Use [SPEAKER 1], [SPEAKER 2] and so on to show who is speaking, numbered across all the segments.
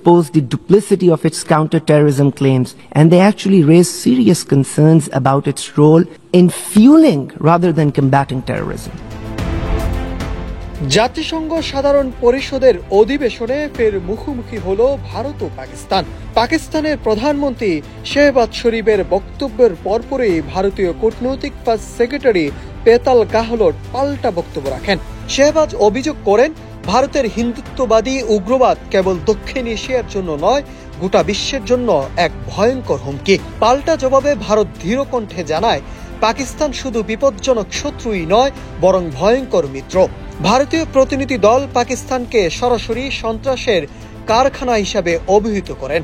[SPEAKER 1] expose the duplicity of its counter-terrorism claims, and they actually raise serious concerns about its role in fueling rather than combating terrorism.
[SPEAKER 2] জাতিসংঘ সাধারণ পরিষদের অধিবেশনে ফের মুখোমুখি হলো ভারত ও পাকিস্তান। পাকিস্তানের প্রধানমন্ত্রী শেহবাজ শরীফের বক্তব্যের পরপরই ভারতীয় কূটনৈতিক ফার্স্ট সেক্রেটারি পেতাল গাহলোট পাল্টা বক্তব্য রাখেন। শেহবাজ অভিযোগ করেন, ভারতের হিন্দুত্ববাদী উগ্রবাদ কেবল দক্ষিণ এশিয়ার জন্য নয়, গোটা বিশ্বের জন্য এক ভয়ঙ্কর হুমকি। পাল্টা জবাবে ভারত দৃঢ় কণ্ঠে জানায়, পাকিস্তান শুধু বিপজ্জনক শত্রুই নয়, বরং ভয়ঙ্কর মিত্র। ভারতীয় প্রতিনিধি দল পাকিস্তানকে সরাসরি সন্ত্রাসের কারখানা হিসাবে অভিহিত করেন।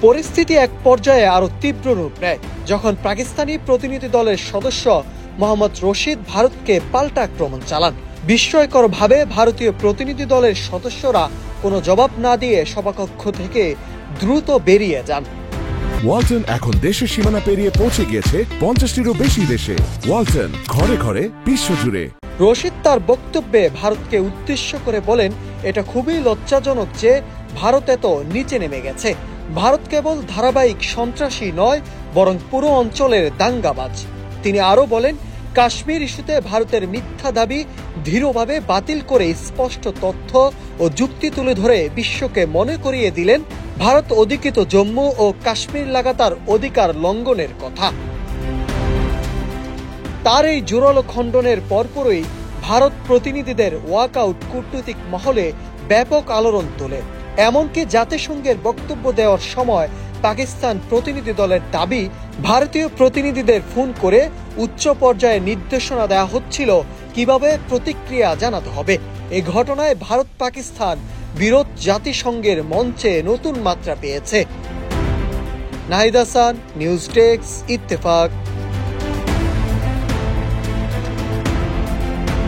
[SPEAKER 2] পরিস্থিতি এক পর্যায়ে আরো তীব্র রূপ নেয় যখন পাকিস্তানি প্রতিনিধি দলের সদস্য মোহাম্মদ রশিদ ভারতকে পাল্টা আক্রমণ চালান। বিস্ময়করভাবে ভারতীয় প্রতিনিধি দলের সদস্যরা কোনো জবাব না দিয়ে সভাকক্ষ থেকে দ্রুত বেরিয়ে যান।
[SPEAKER 3] ওয়ালটন এখন দেশের সীমানা পেরিয়ে পৌঁছে গিয়েছে 50টিরও বেশি দেশে। ওয়ালটন, ঘরে ঘরে, বিশ্বজুড়ে।
[SPEAKER 2] রশিদ তার বক্তব্যে ভারতকে উদ্দেশ্য করে বলেন, এটা খুবই লজ্জাজনক যে ভারত এত নিচে নেমে গেছে। ভারত কেবল ধারাবাহিক সন্ত্রাসী নয়, বরং পুরো অঞ্চলের দাঙ্গাবাজ। তিনি আরো বলেন, কাশ্মীর ইস্যুতে ভারতের মিথ্যা দাবি দৃঢ়ভাবে বাতিল করে স্পষ্ট তথ্য ও যুক্তি তুলে ধরে বিশ্বকে মনে করিয়ে দিলেন ভারত অধিকৃত জম্মু ও কাশ্মীর লাগাতার অধিকার লঙ্ঘনের কথা। তার এই জোরালো খণ্ডনের পরপরই ভারত প্রতিনিধিদের ওয়াকআউট কূটনৈতিক মহলে ব্যাপক আলোড়ন তোলে। এমনকি জাতিসংঘের বক্তব্য দেওয়ার সময় পাকিস্তান প্রতিনিধি দলের দাবি, ভারতীয় প্রতিনিধিদের ফোন করে উচ্চ পর্যায়ে নির্দেশনা দেওয়া হচ্ছিল কিভাবে প্রতিক্রিয়া জানাতে হবে। এই ঘটনায় ভারত পাকিস্তান বিরোধ জাতিসংঘের মঞ্চে নতুন মাত্রা পেয়েছে। Nahid Hasan, news desk, Ittefaq.